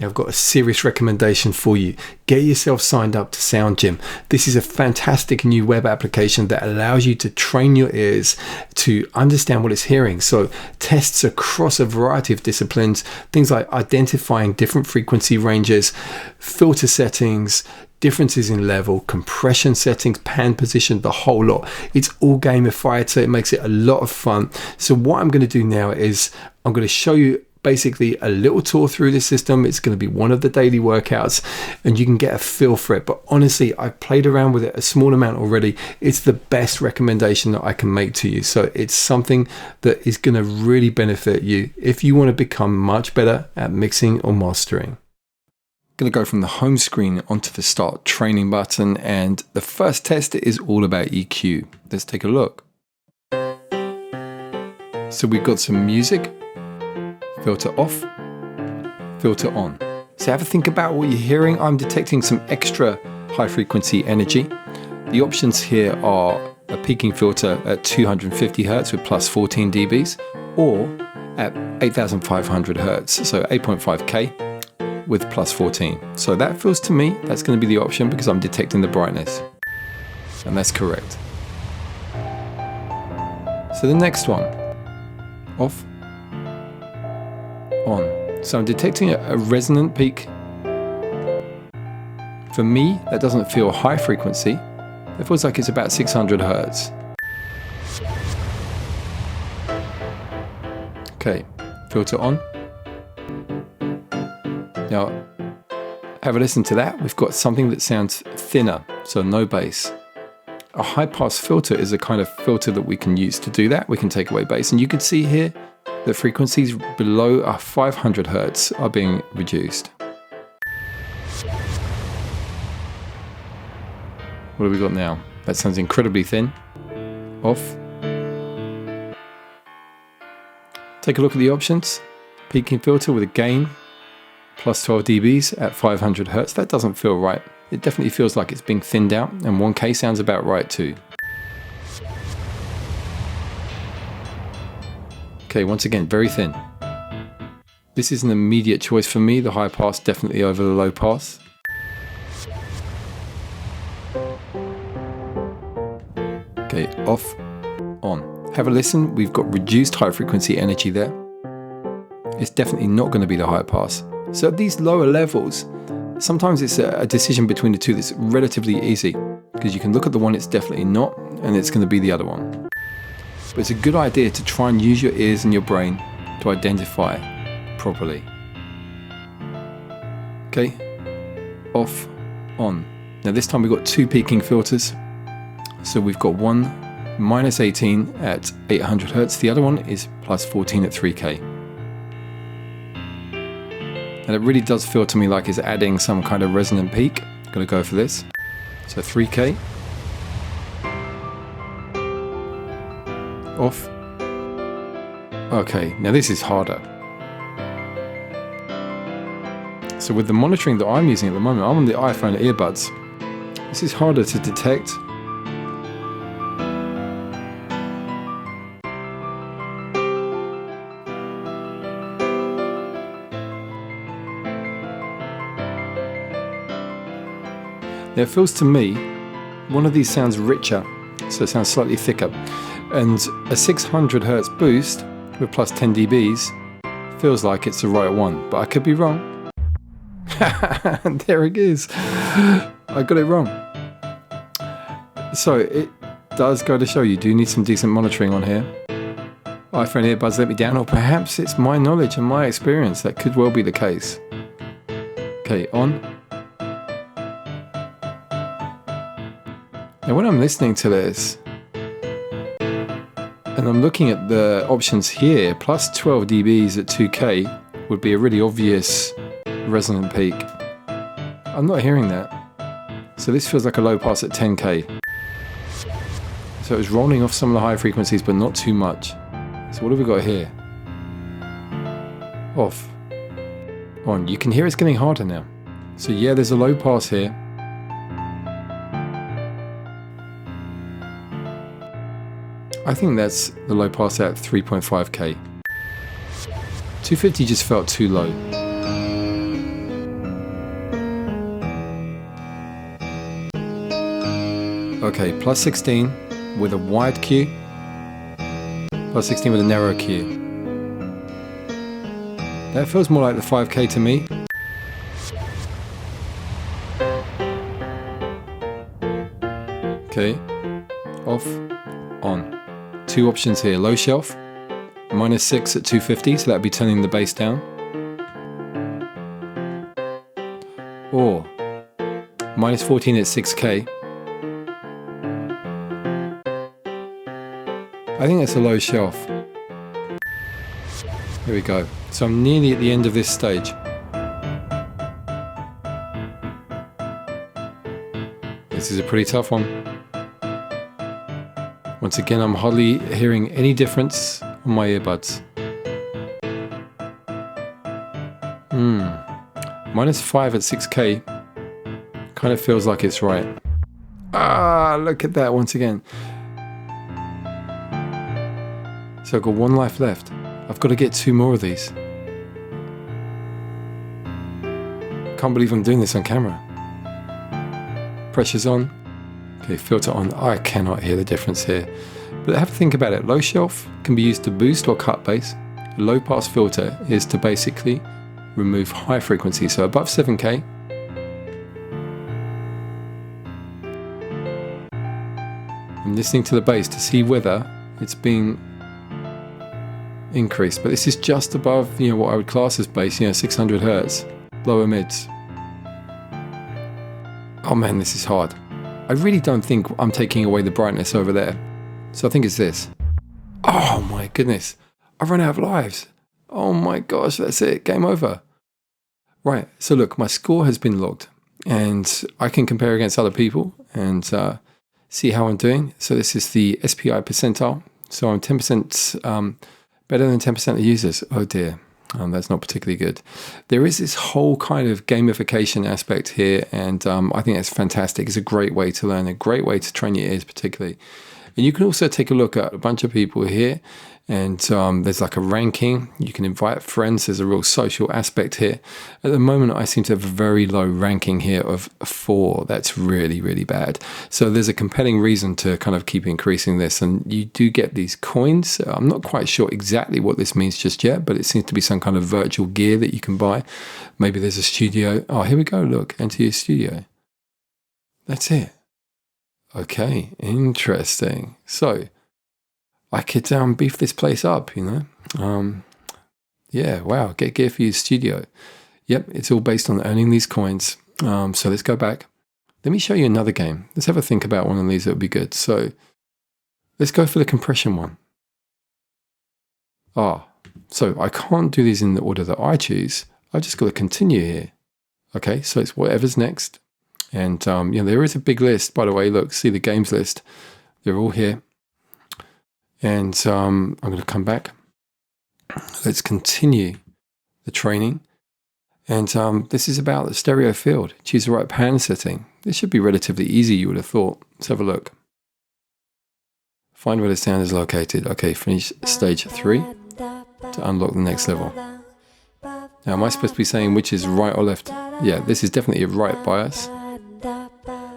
I've got a serious recommendation for you. Get yourself signed up to SoundGym. This is a fantastic new web application that allows you to train your ears to understand what it's hearing. So tests across a variety of disciplines, things like identifying different frequency ranges, filter settings, differences in level, compression settings, pan position, the whole lot. It's all gamified, so it makes it a lot of fun. So what I'm going to do now is I'm going to show you basically a little tour through this system. It's going to be one of the daily workouts and you can get a feel for it. But honestly, I've played around with it a small amount already. It's the best recommendation that I can make to you. So it's something that is going to really benefit you if you want to become much better at mixing or mastering. I'm going to go from the home screen onto the start training button, and the first test is all about EQ. Let's take a look. So we've got some music. Filter off, filter on. So have a think about what you're hearing. I'm detecting some extra high frequency energy. The options here are a peaking filter at 250 Hz with plus 14 dBs, or at 8500 Hz, so 8.5K with plus 14. So that feels to me, that's going to be the option because I'm detecting the brightness. And that's correct. So the next one, off, on. So I'm detecting a resonant peak. For me, that doesn't feel high frequency. It feels like it's about 600 Hz. Okay, filter on. Now, have a listen to that. We've got something that sounds thinner, so no bass. A high pass filter is a kind of filter that we can use to do that. We can take away bass, and you can see here the frequencies below 500 Hz are being reduced. What have we got now? That sounds incredibly thin. Off. Take a look at the options. Peaking filter with a gain, plus 12 dBs at 500 Hz. That doesn't feel right. It definitely feels like it's being thinned out, and 1K sounds about right too. Okay, once again, very thin. This is an immediate choice for me, the high pass definitely over the low pass. Okay, off, on. Have a listen, we've got reduced high frequency energy there. It's definitely not going to be the high pass. So at these lower levels, sometimes it's a decision between the two that's relatively easy, because you can look at the one it's definitely not, and it's going to be the other one. But it's a good idea to try and use your ears and your brain to identify properly. Okay, off, on. Now this time we've got two peaking filters. So we've got one minus 18 at 800 Hz, the other one is plus 14 at 3K. And it really does feel to me like it's adding some kind of resonant peak. Gonna go for this. So 3K. Off. Okay, now this is harder. So with the monitoring that I'm using at the moment, I'm on the iPhone earbuds. This is harder to detect. Now it feels to me, one of these sounds richer, so it sounds slightly thicker. And a 600 Hz boost with plus 10 dBs feels like it's the right one, but I could be wrong. There it is. I got it wrong. So it does go to show you do need some decent monitoring on here. iPhone earbuds let me down, or perhaps it's my knowledge and my experience. That could well be the case. Okay, on. Now when I'm listening to this, and I'm looking at the options here, plus 12 dBs at 2K would be a really obvious resonant peak. I'm not hearing that. So this feels like a low pass at 10K. So it was rolling off some of the high frequencies, but not too much. So what have we got here? Off. On. You can hear it's getting harder now. So yeah, there's a low pass here. I think that's the low pass at 3.5K. 250 just felt too low. Okay, plus 16 with a wide Q, plus 16 with a narrow Q. That feels more like the 5K to me. Okay, off, on. Two options here, low shelf, -6 at 250, so that'd be turning the bass down. Or -14 at 6K. I think that's a low shelf. Here we go. So I'm nearly at the end of this stage. This is a pretty tough one. Once again, I'm hardly hearing any difference on my earbuds. -5 at 6K kind of feels like it's right. Ah, look at that once again. So I've got one life left. I've got to get 2 more of these. Can't believe I'm doing this on camera. Pressure's on. Okay, filter on. I cannot hear the difference here. But have to think about it. Low shelf can be used to boost or cut bass. A low pass filter is to basically remove high frequency. So above 7K. I'm listening to the bass to see whether it's being increased. But this is just above, what I would class as bass, 600 Hertz. Lower mids. Oh man, this is hard. I really don't think I'm taking away the brightness over there. So I think it's this. Oh my goodness. I've run out of lives. Oh my gosh, that's it. Game over. Right, so look, my score has been logged. And I can compare against other people and see how I'm doing. So this is the SPI percentile. So I'm 10% better than 10% of users. Oh dear. That's not particularly good. There is this whole kind of gamification aspect here, and I think that's fantastic. It's a great way to learn, a great way to train your ears particularly. And you can also take a look at a bunch of people here, and there's like a ranking. You can invite friends. There's a real social aspect here. At the moment, I seem to have a very low ranking here of 4. That's really, really bad. So there's a compelling reason to kind of keep increasing this. And you do get these coins. I'm not quite sure exactly what this means just yet, but it seems to be some kind of virtual gear that you can buy. Maybe there's a studio. Oh, here we go. Look, enter your studio. That's it. Okay, interesting. So I could beef this place up, Yeah, wow, get gear for your studio. Yep, it's all based on earning these coins. So let's go back. Let me show you another game. Let's have a think about one of these that would be good. So let's go for the compression one. So I can't do these in the order that I choose. I've just got to continue here. Okay, so it's whatever's next. And there is a big list, by the way. Look, see the games list. They're all here. And I'm going to come back. Let's continue the training. And this is about the stereo field. Choose the right pan setting. This should be relatively easy, you would have thought. Let's have a look. Find where the sound is located. Okay, finish stage 3 to unlock the next level. Now, am I supposed to be saying which is right or left? Yeah, this is definitely a right bias.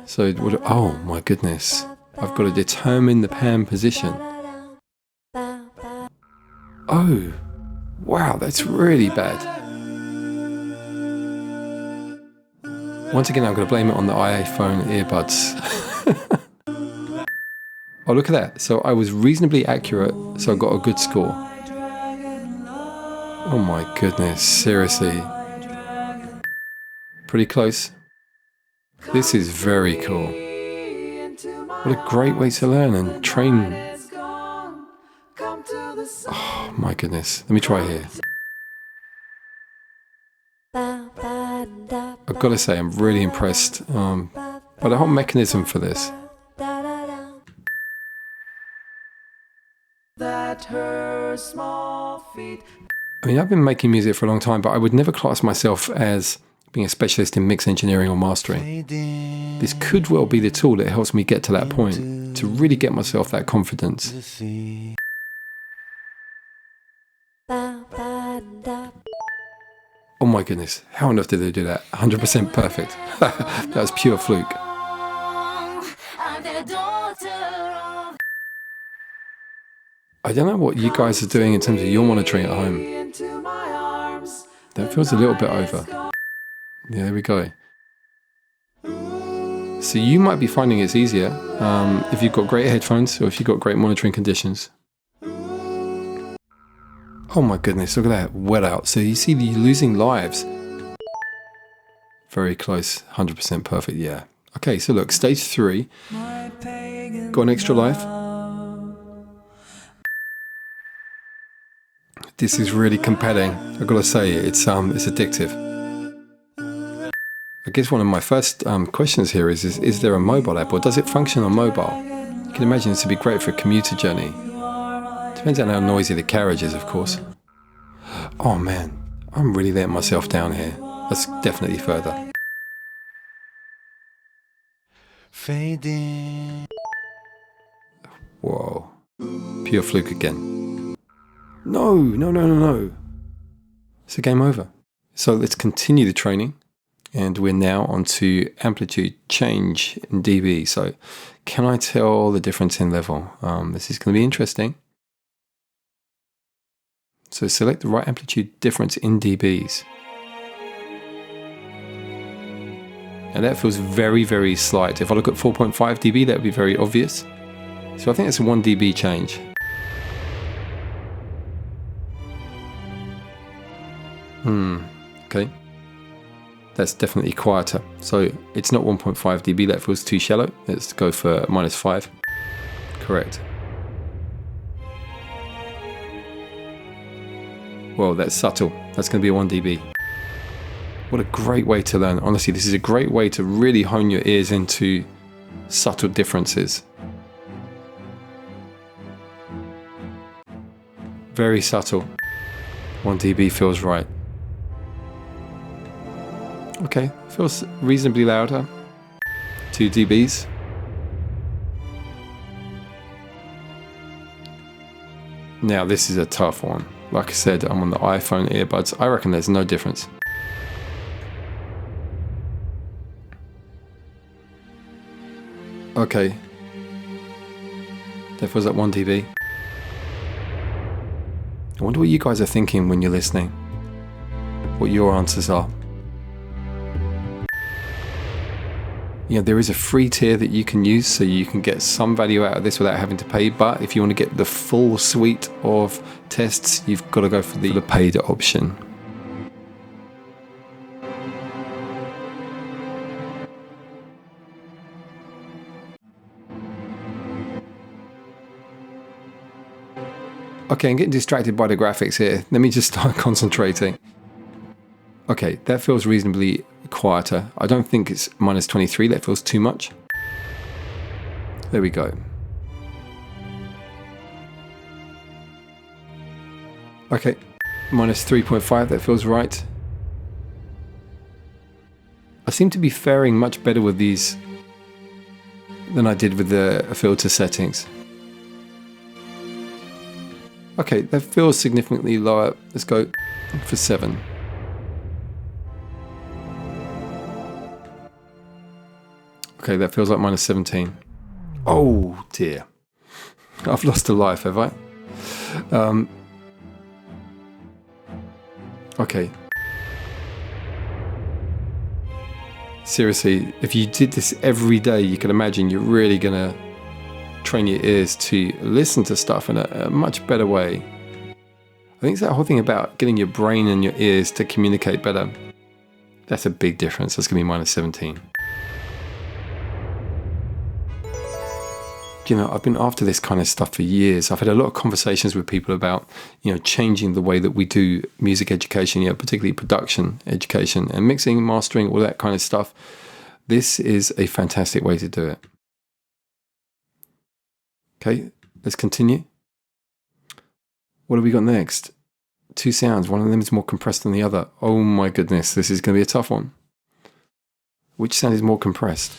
So, oh my goodness. I've got to determine the pan position. Oh, wow, that's really bad. Once again, I'm going to blame it on the iPhone earbuds. Oh, look at that. So I was reasonably accurate, so I got a good score. Oh my goodness, seriously. Pretty close. This is very cool. What a great way to learn and train. Oh my goodness. Let me try here. I've got to say, I'm really impressed by the whole mechanism for this. I mean, I've been making music for a long time, but I would never class myself as being a specialist in mix engineering or mastering. This could well be the tool that helps me get to that point, to really get myself that confidence. Oh my goodness, how on earth did they do that? 100% perfect. That was pure fluke. I don't know what you guys are doing in terms of your monitoring at home. That feels a little bit over. Yeah, there we go. So you might be finding it's easier if you've got great headphones or if you've got great monitoring conditions. Oh my goodness, look at that, wet out. So you see you're losing lives. Very close, 100% perfect, yeah. Okay, so look, stage 3. Got an extra life. This is really compelling. I've got to say, it's addictive. I guess one of my first questions here is there a mobile app, or does it function on mobile? You can imagine this would be great for a commuter journey. Depends on how noisy the carriage is, of course. Oh man, I'm really letting myself down here. That's definitely further. Fade in. Whoa. Pure fluke again. No. It's a game over. So let's continue the training. And we're now on to amplitude change in dB. So can I tell the difference in level? This is going to be interesting. So select the right amplitude difference in dBs. And that feels very, very slight. If I look at 4.5 dB, that would be very obvious. So I think it's a 1 dB change. Okay. That's definitely quieter. So it's not 1.5 dB, that feels too shallow. Let's go for -5. Correct. Whoa, that's subtle. That's going to be a 1 dB. What a great way to learn. Honestly, this is a great way to really hone your ears into subtle differences. Very subtle. 1 dB feels right. Okay, feels reasonably louder. 2 dBs. Now this is a tough one. Like I said, I'm on the iPhone earbuds. I reckon there's no difference. Okay. That feels like 1 dB. I wonder what you guys are thinking when you're listening. What your answers are. Yeah, there is a free tier that you can use, so you can get some value out of this without having to pay. But if you want to get the full suite of tests, you've got to go for the paid option. Okay, I'm getting distracted by the graphics here. Let me just start concentrating. Okay, that feels reasonably quieter. I don't think it's -23, that feels too much. There we go. Okay, -3.5, that feels right. I seem to be faring much better with these than I did with the filter settings. Okay, that feels significantly lower. Let's go for 7. Okay, that feels like -17. Oh dear. I've lost a life, have I? Okay. Seriously, if you did this every day, you can imagine you're really gonna train your ears to listen to stuff in a much better way. I think it's that whole thing about getting your brain and your ears to communicate better. That's a big difference. That's gonna be -17. You know, I've been after this kind of stuff for years. I've had a lot of conversations with people about, changing the way that we do music education, particularly production education and mixing, mastering, all that kind of stuff. This is a fantastic way to do it. Okay, let's continue. What have we got next? 2 sounds. One of them is more compressed than the other. Oh my goodness, this is going to be a tough one. Which sound is more compressed?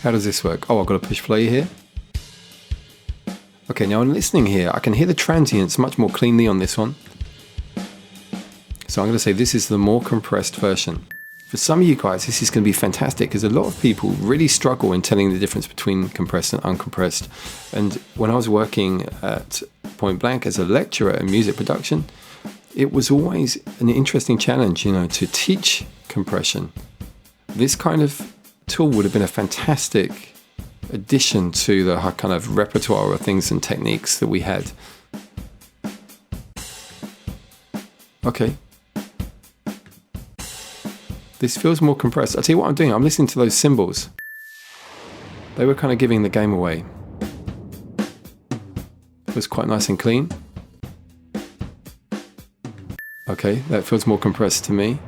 How does this work? Oh, I've got to push play here. Okay, now I'm listening here. I can hear the transients much more cleanly on this one. So I'm going to say this is the more compressed version. For some of you guys, this is going to be fantastic because a lot of people really struggle in telling the difference between compressed and uncompressed. And when I was working at Point Blank as a lecturer in music production, it was always an interesting challenge, to teach compression. This kind of tool would have been a fantastic addition to the kind of repertoire of things and techniques that we had. Okay. This feels more compressed. I'll tell you what I'm doing. I'm listening to those cymbals. They were kind of giving the game away. It was quite nice and clean. Okay, that feels more compressed to me.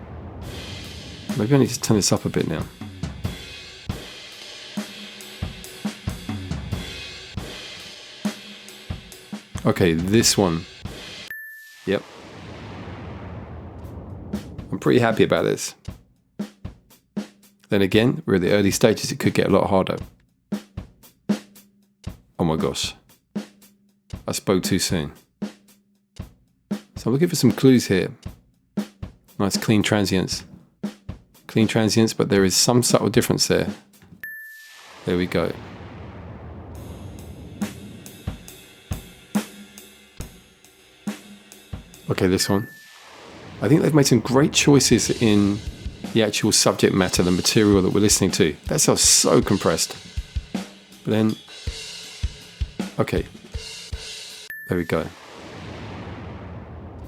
Maybe I need to turn this up a bit now. Okay, this one. Yep. I'm pretty happy about this. Then again, we're at the early stages. It could get a lot harder. Oh my gosh. I spoke too soon. So I'm looking for some clues here. Nice clean transients. Clean transients, but there is some subtle difference there. There we go. Okay, this one. I think they've made some great choices in the actual subject matter, the material that we're listening to. That sounds so compressed. But then, okay, there we go.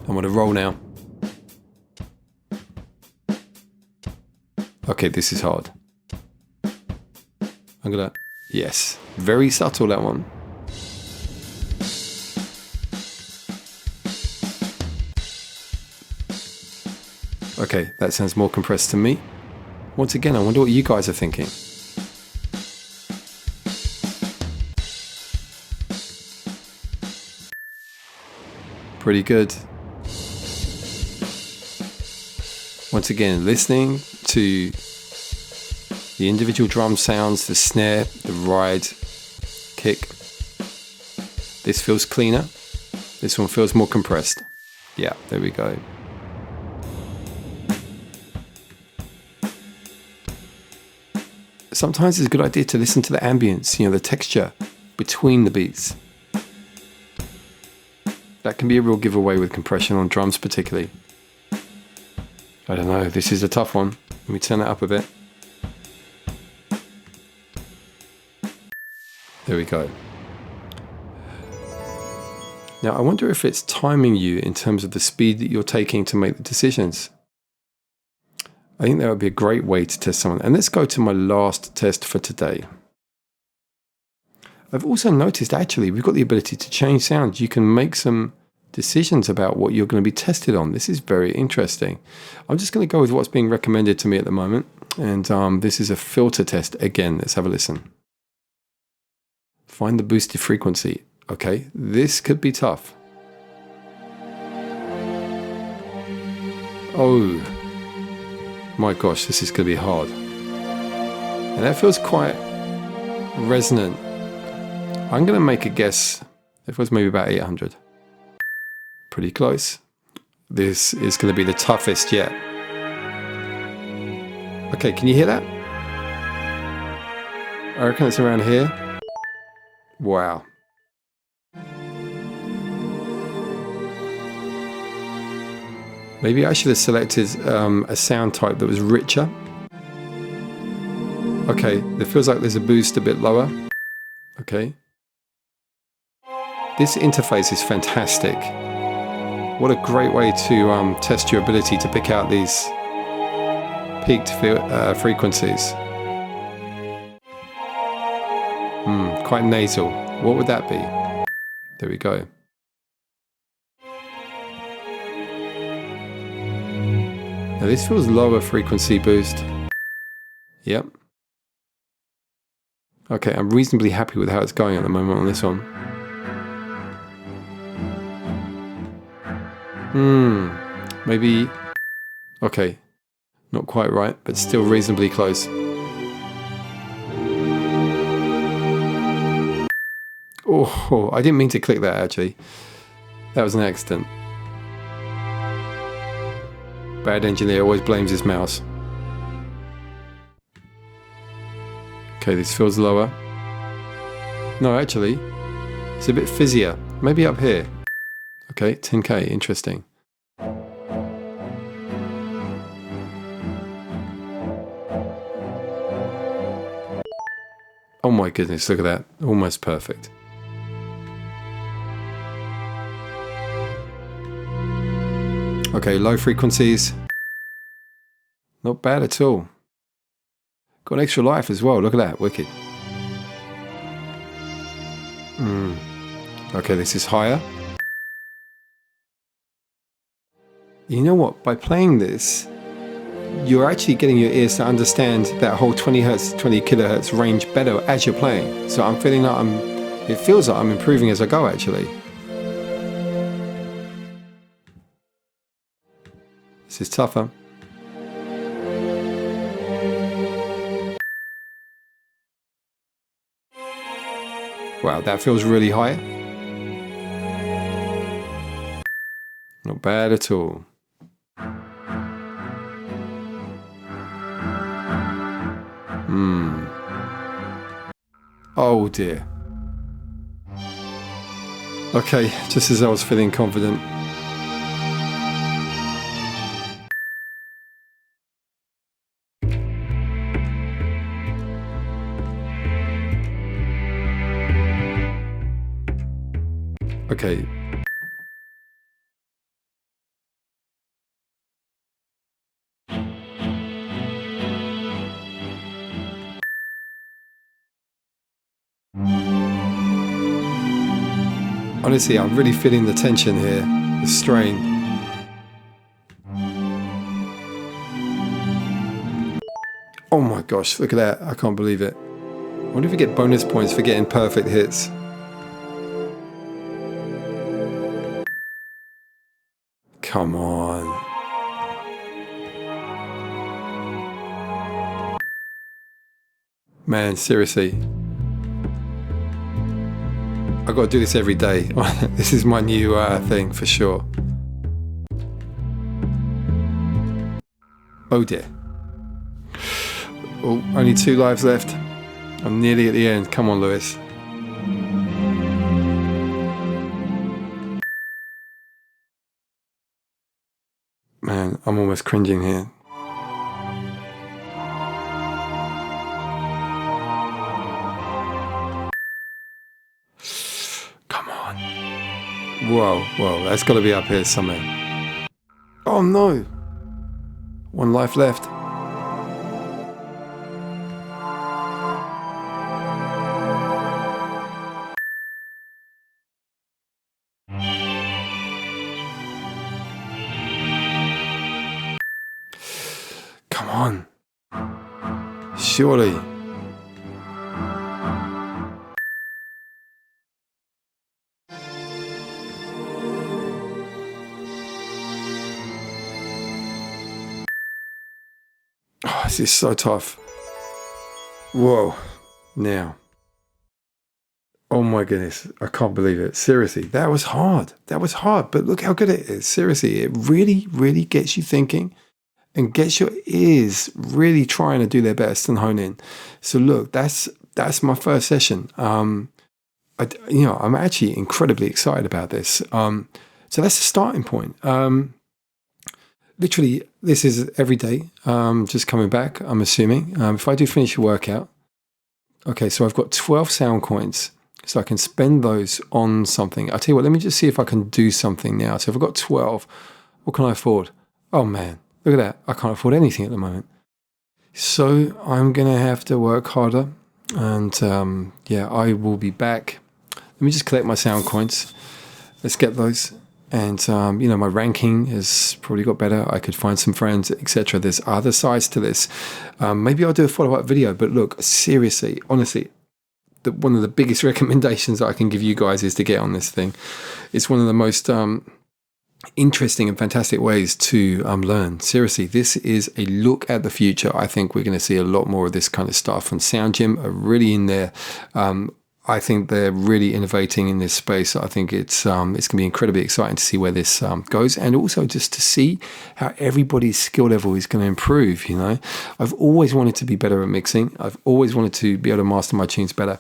I'm on a roll now. Okay, this is hard. I'm gonna, yes, very subtle that one. Okay, that sounds more compressed to me. Once again, I wonder what you guys are thinking. Pretty good. Once again, listening to the individual drum sounds, the snare, the ride, kick. This feels cleaner. This one feels more compressed. Yeah, there we go. Sometimes it's a good idea to listen to the ambience, the texture between the beats. That can be a real giveaway with compression on drums particularly. I don't know, this is a tough one. Let me turn that up a bit. There we go. Now I wonder if it's timing you in terms of the speed that you're taking to make the decisions. I think that would be a great way to test someone. And let's go to my last test for today. I've also noticed actually we've got the ability to change sounds. You can make some decisions about what you're going to be tested on. This is very interesting. I'm just going to go with what's being recommended to me at the moment. And this is a filter test. Again, let's have a listen. Find the boosted frequency. Okay, this could be tough. Oh. My gosh, this is going to be hard. And that feels quite resonant. I'm going to make a guess. It was maybe about 800. Pretty close. This is going to be the toughest yet. Okay, can you hear that? I reckon it's around here. Wow. Maybe I should have selected a sound type that was richer. Okay, it feels like there's a boost a bit lower. Okay. This interface is fantastic. What a great way to test your ability to pick out these peaked frequencies. Quite nasal. What would that be? There we go. Now this feels lower frequency boost. Yep. Okay, I'm reasonably happy with how it's going at the moment on this one. Maybe... Okay, not quite right, but still reasonably close. Oh, I didn't mean to click that actually. That was an accident. Bad engineer always blames his mouse. Okay, this feels lower. No, actually, it's a bit fizzier. Maybe up here. Okay, 10K, interesting. Oh my goodness, look at that. Almost perfect. Okay, low frequencies. Not bad at all. Got an extra life as well. Look at that, wicked. Okay, this is higher. You know what? By playing this, you're actually getting your ears to understand that whole 20 hertz, 20 kilohertz range better as you're playing. So I'm feeling like it feels like I'm improving as I go, actually. This is tougher. Wow, that feels really high. Not bad at all. Oh dear. Okay, just as I was feeling confident. Okay. Honestly, I'm really feeling the tension here, the strain. Oh my gosh, look at that. I can't believe it. I wonder if we get bonus points for getting perfect hits. Come on. Man, seriously. I've got to do this every day. This is my new thing for sure. Oh dear. Oh, only 2 lives left. I'm nearly at the end. Come on, Lewis. Man, I'm almost cringing here. Come on. Whoa, that's got to be up here somewhere. Oh no. 1 life left. Come on. Surely. Oh, this is so tough. Whoa. Now. Oh my goodness. I can't believe it. Seriously, that was hard. But look how good it is. Seriously, it really, really gets you thinking and gets your ears really trying to do their best and hone in. So look, that's my first session. I'm actually incredibly excited about this. So that's the starting point. Literally, this is every day. Just coming back, I'm assuming. If I do finish a workout, okay, so I've got 12 sound coins. So I can spend those on something. I'll tell you what, let me just see if I can do something now. So if I've got 12, what can I afford? Oh man, look at that. I can't afford anything at the moment. So I'm going to have to work harder. And I will be back. Let me just collect my sound coins. Let's get those. And, my ranking has probably got better. I could find some friends, etc. There's other sides to this. Maybe I'll do a follow-up video. But look, seriously, honestly, one of the biggest recommendations I can give you guys is to get on this thing. It's one of the most interesting and fantastic ways to learn. Seriously, this is a look at the future. I think we're going to see a lot more of this kind of stuff. And SoundGym are really in there. I think they're really innovating in this space. I think it's going to be incredibly exciting to see where this goes, and also just to see how everybody's skill level is going to improve. I've always wanted to be better at mixing. I've always wanted to be able to master my tunes better,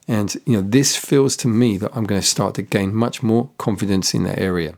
and this feels to me that I'm going to start to gain much more confidence in that area.